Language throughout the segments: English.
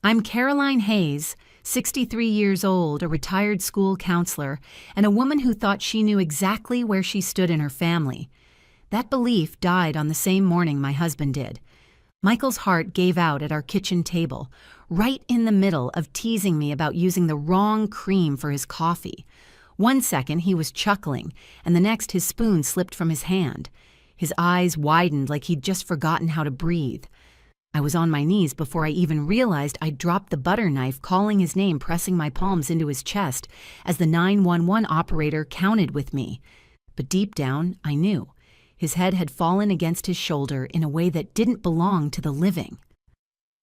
I'm Caroline Hayes, 63 years old, a retired school counselor, and a woman who thought she knew exactly where she stood in her family. That belief died on the same morning my husband did. Michael's heart gave out at our kitchen table, right in the middle of teasing me about using the wrong cream for his coffee. One second he was chuckling, and the next his spoon slipped from his hand. His eyes widened like he'd just forgotten how to breathe. I was on my knees before I even realized I'd dropped the butter knife, calling his name, pressing my palms into his chest as the 911 operator counted with me. But deep down, I knew. His head had fallen against his shoulder in a way that didn't belong to the living.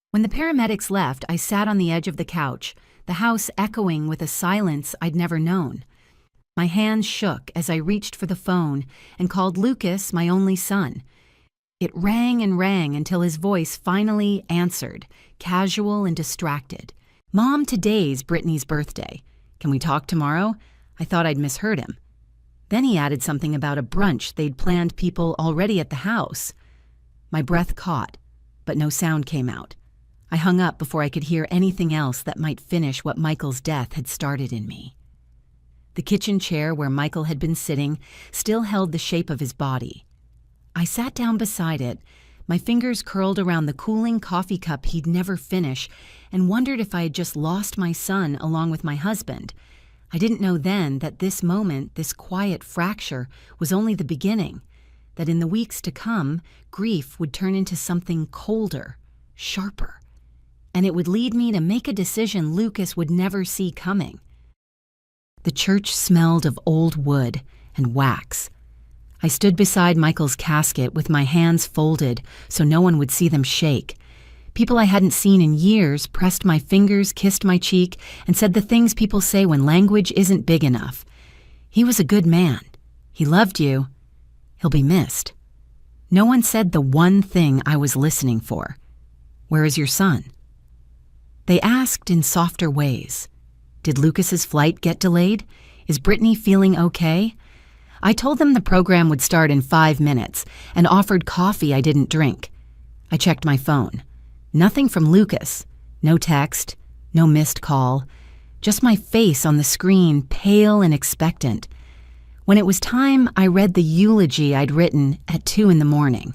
When the paramedics left, I sat on the edge of the couch, the house echoing with a silence I'd never known. My hands shook as I reached for the phone and called Lucas, my only son. It rang and rang until his voice finally answered, casual and distracted. "Mom, today's Brittany's birthday. Can we talk tomorrow?" I thought I'd misheard him. Then he added something about a brunch they'd planned, people already at the house. My breath caught, but no sound came out. I hung up before I could hear anything else that might finish what Michael's death had started in me. The kitchen chair where Michael had been sitting still held the shape of his body. I sat down beside it, my fingers curled around the cooling coffee cup he'd never finish, and wondered if I had just lost my son along with my husband. I didn't know then that this moment, this quiet fracture, was only the beginning, that in the weeks to come, grief would turn into something colder, sharper, and it would lead me to make a decision Lucas would never see coming. The church smelled of old wood and wax. I stood beside Michael's casket with my hands folded so no one would see them shake. People I hadn't seen in years pressed my fingers, kissed my cheek, and said the things people say when language isn't big enough. "He was a good man. He loved you. He'll be missed." No one said the one thing I was listening for. "Where is your son?" They asked in softer ways. Did Lucas's flight get delayed? Is Brittany feeling okay? I told them the program would start in 5 minutes and offered coffee I didn't drink. I checked my phone. Nothing from Lucas. No text, no missed call. Just my face on the screen, pale and expectant. When it was time, I read the eulogy I'd written at 2 in the morning.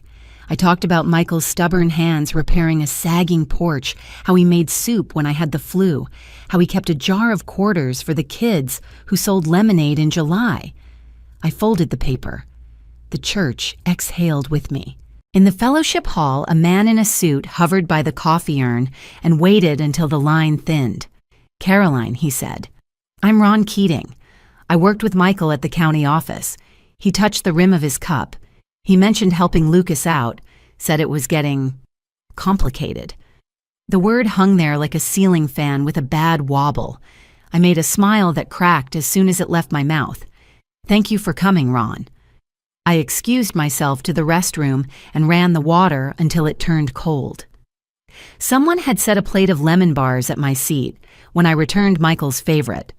I talked about Michael's stubborn hands repairing a sagging porch, how he made soup when I had the flu, how he kept a jar of quarters for the kids who sold lemonade in July. I folded the paper. The church exhaled with me. In the fellowship hall, a man in a suit hovered by the coffee urn and waited until the line thinned. "Caroline," he said. "I'm Ron Keating. I worked with Michael at the county office." He touched the rim of his cup. He mentioned helping Lucas out, said it was getting complicated. The word hung there like a ceiling fan with a bad wobble. I made a smile that cracked as soon as it left my mouth. "Thank you for coming, Ron." I excused myself to the restroom and ran the water until it turned cold. Someone had set a plate of lemon bars at my seat when I returned Michael's favorite.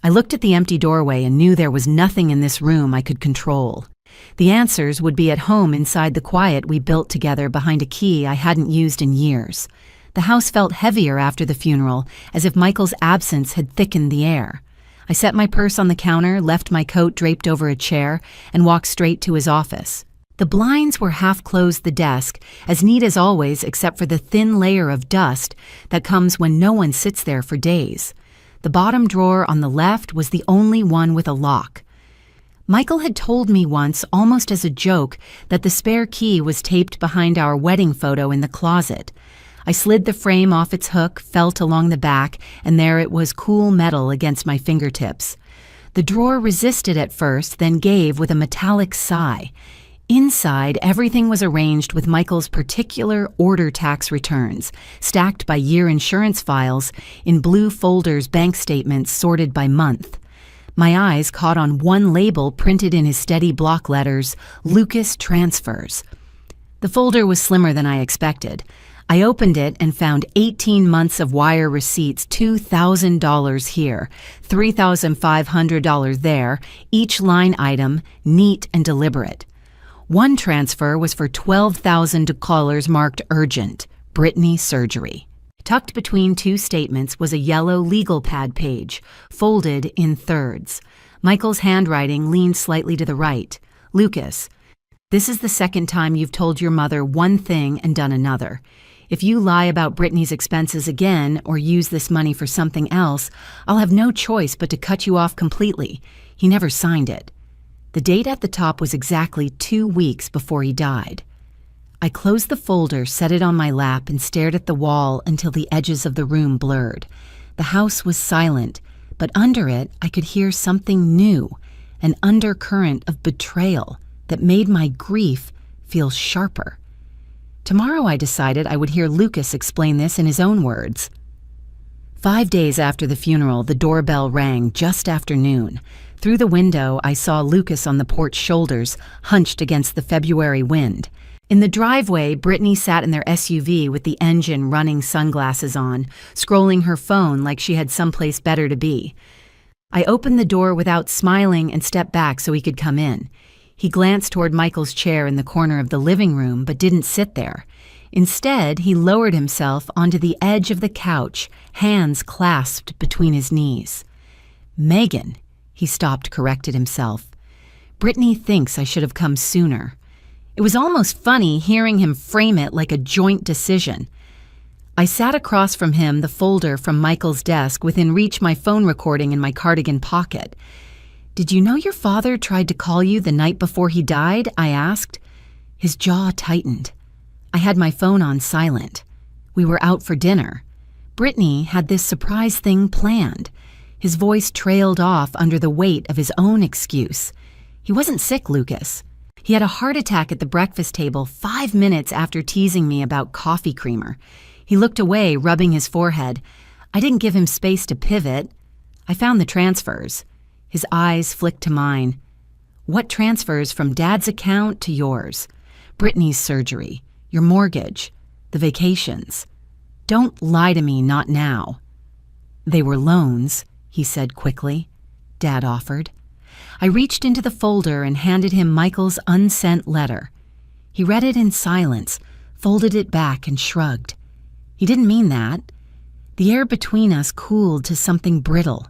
I looked at the empty doorway and knew there was nothing in this room I could control. The answers would be at home inside the quiet we built together behind a key I hadn't used in years. The house felt heavier after the funeral, as if Michael's absence had thickened the air. I set my purse on the counter, left my coat draped over a chair, and walked straight to his office. The blinds were half-closed, the desk, as neat as always except for the thin layer of dust that comes when no one sits there for days. The bottom drawer on the left was the only one with a lock. Michael had told me once, almost as a joke, that the spare key was taped behind our wedding photo in the closet. I slid the frame off its hook, felt along the back, and there it was, cool metal against my fingertips. The drawer resisted at first, then gave with a metallic sigh. Inside, everything was arranged with Michael's particular order tax returns, stacked by year insurance files, in blue folders, bank statements sorted by month. My eyes caught on one label printed in his steady block letters, Lucas Transfers. The folder was slimmer than I expected. I opened it and found 18 months of wire receipts, $2,000 here, $3,500 there, each line item neat and deliberate. One transfer was for $12,000 marked urgent, Brittany surgery. Tucked between two statements was a yellow legal pad page, folded in thirds. Michael's handwriting leaned slightly to the right. Lucas, this is the second time you've told your mother one thing and done another. If you lie about Brittany's expenses again or use this money for something else, I'll have no choice but to cut you off completely. He never signed it. The date at the top was exactly 2 weeks before he died. I closed the folder, set it on my lap, and stared at the wall until the edges of the room blurred. The house was silent, but under it I could hear something new, an undercurrent of betrayal that made my grief feel sharper. Tomorrow I decided I would hear Lucas explain this in his own words. 5 days after the funeral, the doorbell rang just after noon. Through the window, I saw Lucas on the porch shoulders, hunched against the February wind. In the driveway, Brittany sat in their SUV with the engine running, sunglasses on, scrolling her phone like she had someplace better to be. I opened the door without smiling and stepped back so he could come in. He glanced toward Michael's chair in the corner of the living room but didn't sit there. Instead, he lowered himself onto the edge of the couch, hands clasped between his knees. "Megan," he stopped, corrected himself. "Brittany thinks I should have come sooner." It was almost funny hearing him frame it like a joint decision. I sat across from him, the folder from Michael's desk, within reach my phone recording in my cardigan pocket. "Did you know your father tried to call you the night before he died?" I asked. His jaw tightened. I had my phone on silent. We were out for dinner. Brittany had this surprise thing planned. His voice trailed off under the weight of his own excuse. "He wasn't sick, Lucas. He had a heart attack at the breakfast table 5 minutes after teasing me about coffee creamer." He looked away, rubbing his forehead. I didn't give him space to pivot. "I found the transfers." His eyes flicked to mine. "What transfers from Dad's account to yours?" "Brittany's surgery, your mortgage, the vacations." "Don't lie to me, not now." "They were loans," he said quickly. Dad offered. I reached into the folder and handed him Michael's unsent letter. He read it in silence, folded it back, and shrugged. He didn't mean that. The air between us cooled to something brittle.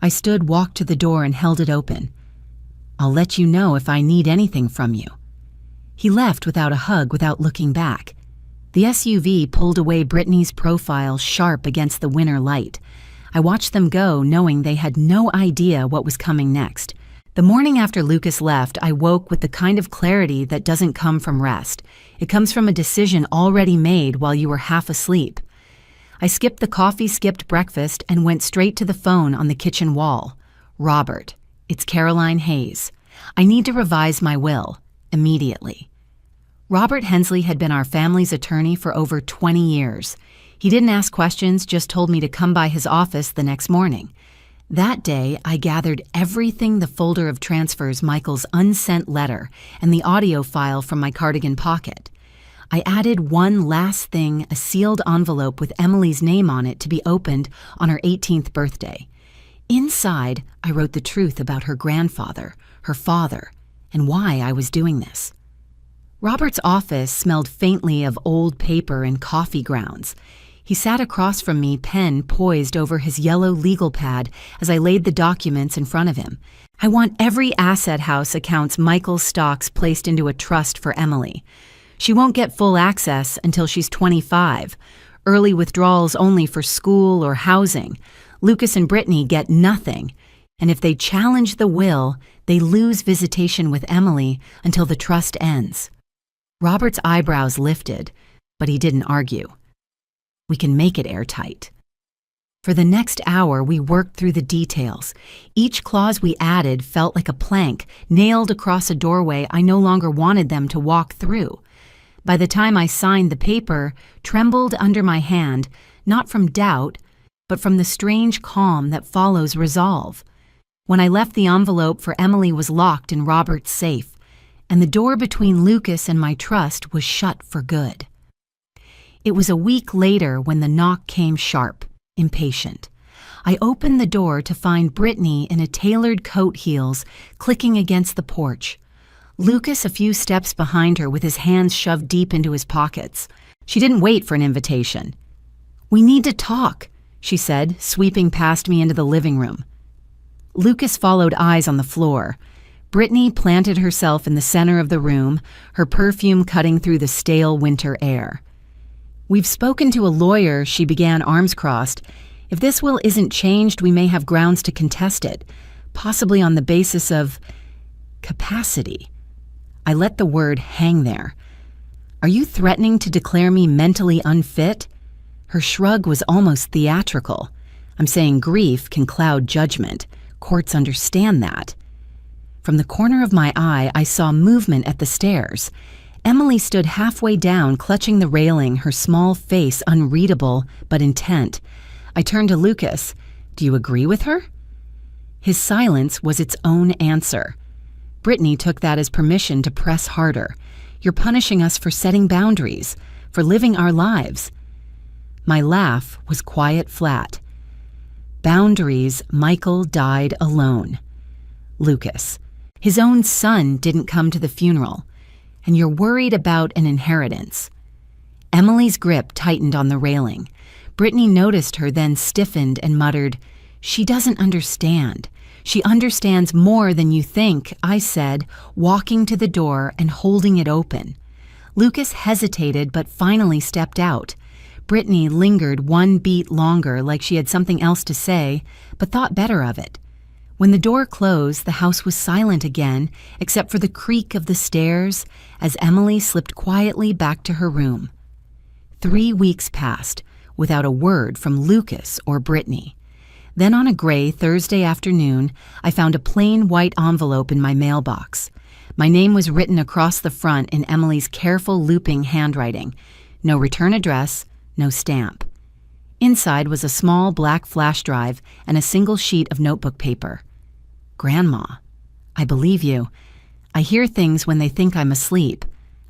I stood, walked to the door, and held it open. "I'll let you know if I need anything from you." He left without a hug, without looking back. The SUV pulled away, Brittany's profile sharp against the winter light. I watched them go, knowing they had no idea what was coming next. The morning after Lucas left, I woke with the kind of clarity that doesn't come from rest. It comes from a decision already made while you were half asleep. I skipped the coffee-skipped breakfast and went straight to the phone on the kitchen wall. "Robert, it's Caroline Hayes. I need to revise my will, immediately." Robert Hensley had been our family's attorney for over 20 years. He didn't ask questions, just told me to come by his office the next morning. That day, I gathered everything, the folder of transfers, Michael's unsent letter, and the audio file from my cardigan pocket. I added one last thing, a sealed envelope with Emily's name on it to be opened on her 18th birthday. Inside, I wrote the truth about her grandfather, her father, and why I was doing this. Robert's office smelled faintly of old paper and coffee grounds. He sat across from me, pen poised over his yellow legal pad as I laid the documents in front of him. "I want every asset house accounts Michael's stocks placed into a trust for Emily. She won't get full access until she's 25. Early withdrawals only for school or housing. Lucas and Brittany get nothing. And if they challenge the will, they lose visitation with Emily until the trust ends." Robert's eyebrows lifted, but he didn't argue. "We can make it airtight." For the next hour, we worked through the details. Each clause we added felt like a plank nailed across a doorway I no longer wanted them to walk through. By the time I signed the paper, trembled under my hand, not from doubt, but from the strange calm that follows resolve. When I left, the envelope for Emily was locked in Robert's safe, and the door between Lucas and my trust was shut for good. It was a week later when the knock came sharp, impatient. I opened the door to find Brittany in a tailored coat heels clicking against the porch. Lucas a few steps behind her with his hands shoved deep into his pockets. She didn't wait for an invitation. "We need to talk," she said, sweeping past me into the living room. Lucas followed, eyes on the floor. Brittany planted herself in the center of the room, her perfume cutting through the stale winter air. "We've spoken to a lawyer," she began, arms crossed. "If this will isn't changed, we may have grounds to contest it, possibly on the basis of capacity." I let the word hang there. "Are you threatening to declare me mentally unfit?" Her shrug was almost theatrical. "I'm saying grief can cloud judgment. Courts understand that." From the corner of my eye, I saw movement at the stairs. Emily stood halfway down, clutching the railing, her small face unreadable but intent. I turned to Lucas. "Do you agree with her?" His silence was its own answer. Brittany took that as permission to press harder. "You're punishing us for setting boundaries, for living our lives." My laugh was quiet, flat. "Boundaries, Michael died alone." Lucas. His own son didn't come to the funeral. And you're worried about an inheritance. Emily's grip tightened on the railing. Brittany noticed her, then stiffened and muttered, "She doesn't understand. She understands more than you think," I said, walking to the door and holding it open. Lucas hesitated but finally stepped out. Brittany lingered one beat longer, like she had something else to say, but thought better of it. When the door closed, the house was silent again, except for the creak of the stairs as Emily slipped quietly back to her room. 3 weeks passed without a word from Lucas or Brittany. Then on a gray Thursday afternoon, I found a plain white envelope in my mailbox. My name was written across the front in Emily's careful looping handwriting. No return address, no stamp. Inside was a small black flash drive and a single sheet of notebook paper. "Grandma, I believe you. I hear things when they think I'm asleep.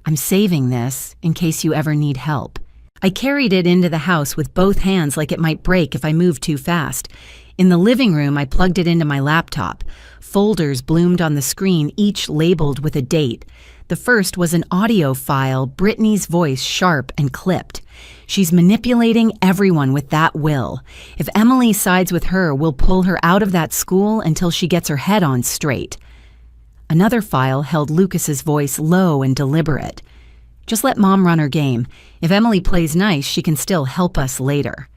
I'm saving this in case you ever need help." I carried it into the house with both hands like it might break if I moved too fast. In the living room, I plugged it into my laptop. Folders bloomed on the screen, each labeled with a date. The first was an audio file, Brittany's voice sharp and clipped. "She's manipulating everyone with that will. If Emily sides with her, we'll pull her out of that school until she gets her head on straight." Another file held Lucas's voice low and deliberate. "Just let Mom run her game. If Emily plays nice, she can still help us later."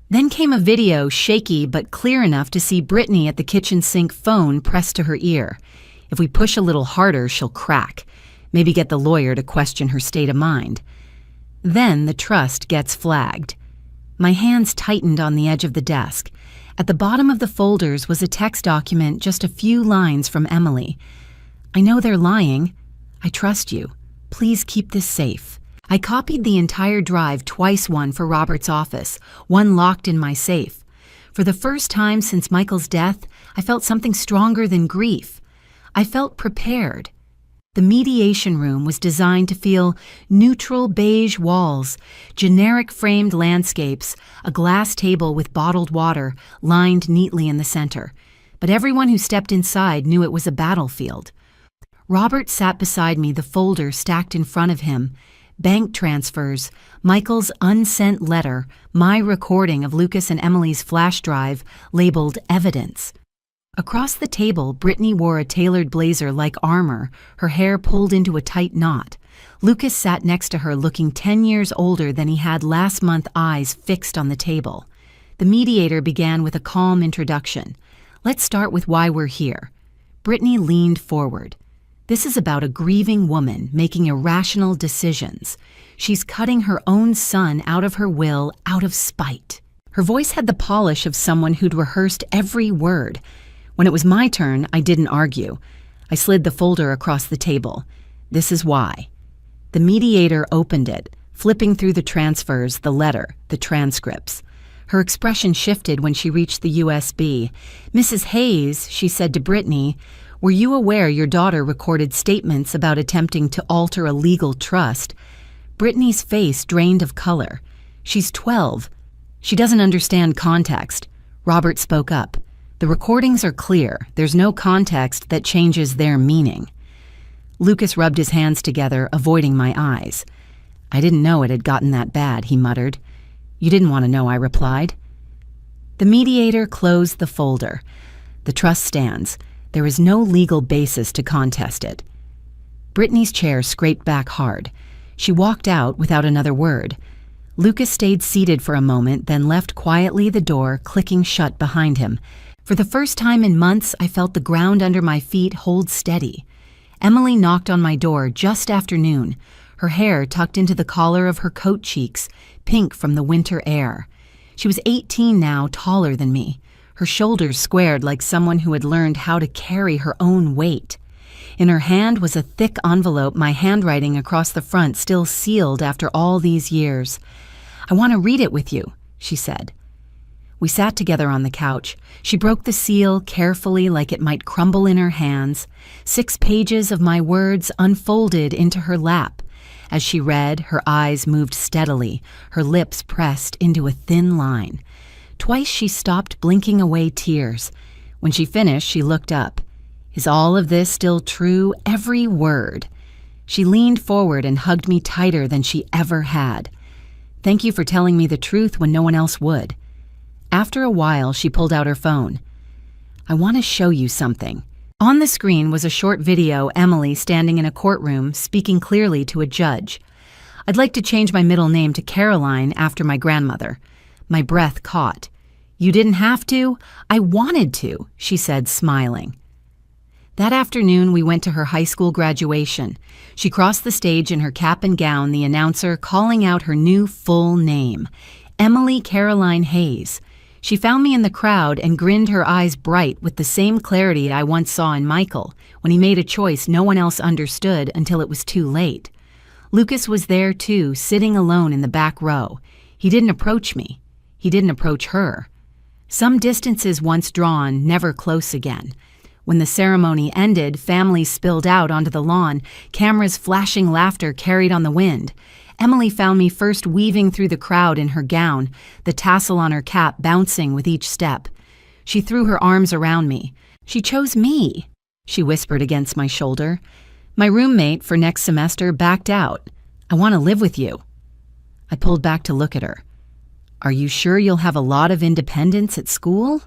Then came a video, shaky but clear enough to see Brittany at the kitchen sink, phone pressed to her ear. "If we push a little harder, she'll crack. Maybe get the lawyer to question her state of mind." Then the trust gets flagged. My hands tightened on the edge of the desk. At the bottom of the folders was a text document, just a few lines from Emily. "I know they're lying. I trust you. Please keep this safe." I copied the entire drive, twice one for Robert's office, one locked in my safe. For the first time since Michael's death, I felt something stronger than grief. I felt prepared. The mediation room was designed to feel neutral beige walls, generic framed landscapes, a glass table with bottled water lined neatly in the center. But everyone who stepped inside knew it was a battlefield. Robert sat beside me, the folder stacked in front of him. Bank transfers, Michael's unsent letter, my recording of Lucas and Emily's flash drive, labeled evidence. Across the table, Brittany wore a tailored blazer like armor, her hair pulled into a tight knot. Lucas sat next to her, looking 10 years older than he had last month, eyes fixed on the table. The mediator began with a calm introduction. "Let's start with why we're here." Brittany leaned forward. "This is about a grieving woman making irrational decisions. She's cutting her own son out of her will out of spite." Her voice had the polish of someone who'd rehearsed every word. When it was my turn, I didn't argue. I slid the folder across the table. "This is why." The mediator opened it, flipping through the transfers, the letter, the transcripts. Her expression shifted when she reached the USB. "Mrs. Hayes," she said to Brittany, "were you aware your daughter recorded statements about attempting to alter a legal trust?" Brittany's face drained of color. "She's 12. She doesn't understand context." Robert spoke up. "The recordings are clear. There's no context that changes their meaning." Lucas rubbed his hands together, avoiding my eyes. "I didn't know it had gotten that bad," he muttered. You didn't want to know, I replied. The mediator closed the folder. The trust stands. There is no legal basis to contest it. Brittany's chair scraped back hard. She walked out without another word. Lucas stayed seated for a moment, then left quietly, the door clicking shut behind him. For the first time in months, I felt the ground under my feet hold steady. Emily knocked on my door just after noon, her hair tucked into the collar of her coat cheeks, pink from the winter air. She was 18 now, taller than me, her shoulders squared like someone who had learned how to carry her own weight. In her hand was a thick envelope, my handwriting across the front still sealed after all these years. "I want to read it with you," she said. We sat together on the couch. She broke the seal carefully like it might crumble in her hands. 6 pages of my words unfolded into her lap. As she read, her eyes moved steadily, her lips pressed into a thin line. Twice she stopped, blinking away tears. When she finished, she looked up. "Is all of this still true? Every word?" She leaned forward and hugged me tighter than she ever had. "Thank you for telling me the truth when no one else would." After a while, she pulled out her phone. "I want to show you something." On the screen was a short video, Emily standing in a courtroom, speaking clearly to a judge. "I'd like to change my middle name to Caroline after my grandmother." My breath caught. "You didn't have to? I wanted to," she said, smiling. That afternoon, we went to her high school graduation. She crossed the stage in her cap and gown, the announcer calling out her new full name, Emily Caroline Hayes. She found me in the crowd and grinned, her eyes bright with the same clarity I once saw in Michael, when he made a choice no one else understood until it was too late. Lucas was there too, sitting alone in the back row. He didn't approach me. He didn't approach her. Some distances once drawn, never close again. When the ceremony ended, families spilled out onto the lawn, cameras flashing laughter carried on the wind. Emily found me first, weaving through the crowd in her gown, the tassel on her cap bouncing with each step. She threw her arms around me. "She chose me," she whispered against my shoulder. "My roommate for next semester backed out. I want to live with you." I pulled back to look at her. "Are you sure you'll have a lot of independence at school?"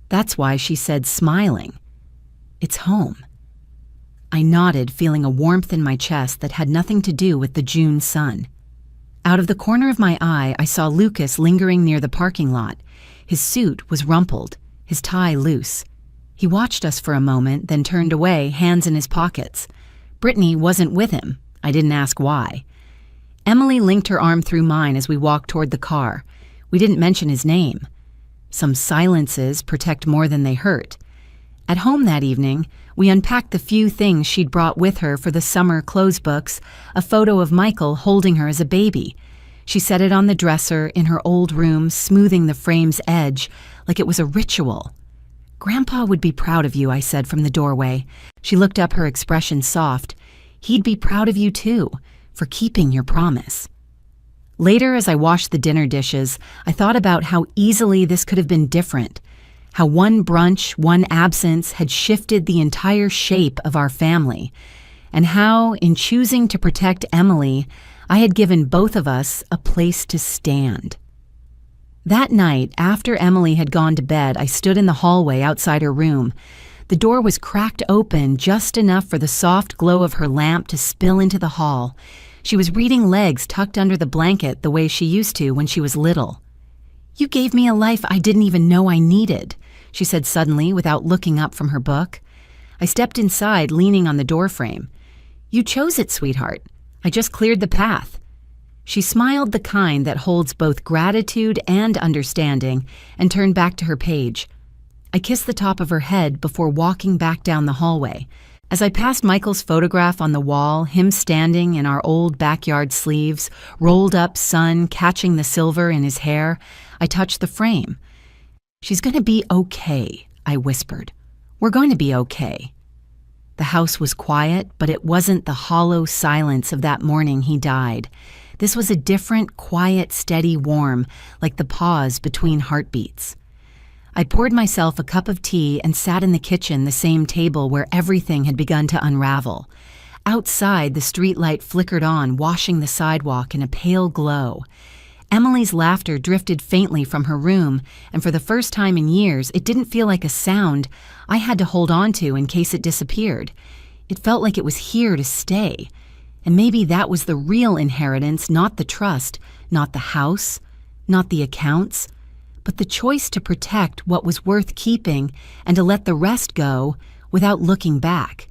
"That's why," she said, smiling. "It's home." I nodded, feeling a warmth in my chest that had nothing to do with the June sun. Out of the corner of my eye, I saw Lucas lingering near the parking lot. His suit was rumpled, his tie loose. He watched us for a moment, then turned away, hands in his pockets. Brittany wasn't with him. I didn't ask why. Emily linked her arm through mine as we walked toward the car. We didn't mention his name. Some silences protect more than they hurt. At home that evening, we unpacked the few things she'd brought with her for the summer clothes books, a photo of Michael holding her as a baby. She set it on the dresser in her old room, smoothing the frame's edge like it was a ritual. "Grandpa would be proud of you," I said from the doorway. She looked up, her expression soft. "He'd be proud of you too, for keeping your promise." Later, as I washed the dinner dishes, I thought about how easily this could have been different, how one brunch, one absence had shifted the entire shape of our family, and how, in choosing to protect Emily, I had given both of us a place to stand. That night, after Emily had gone to bed, I stood in the hallway outside her room. The door was cracked open just enough for the soft glow of her lamp to spill into the hall. She was reading, legs tucked under the blanket the way she used to when she was little. "You gave me a life I didn't even know I needed," she said suddenly without looking up from her book. I stepped inside, leaning on the doorframe. "You chose it, sweetheart. I just cleared the path." She smiled, the kind that holds both gratitude and understanding, and turned back to her page. I kissed the top of her head before walking back down the hallway. As I passed Michael's photograph on the wall, him standing in our old backyard sleeves, rolled up sun catching the silver in his hair, I touched the frame. "She's going to be okay," I whispered. "We're going to be okay." The house was quiet, but it wasn't the hollow silence of that morning he died. This was a different, quiet, steady warmth, like the pause between heartbeats. I poured myself a cup of tea and sat in the kitchen, the same table where everything had begun to unravel. Outside, the streetlight flickered on, washing the sidewalk in a pale glow. Emily's laughter drifted faintly from her room, and for the first time in years, it didn't feel like a sound I had to hold on to in case it disappeared. It felt like it was here to stay. And maybe that was the real inheritance, not the trust, not the house, not the accounts, but the choice to protect what was worth keeping and to let the rest go without looking back.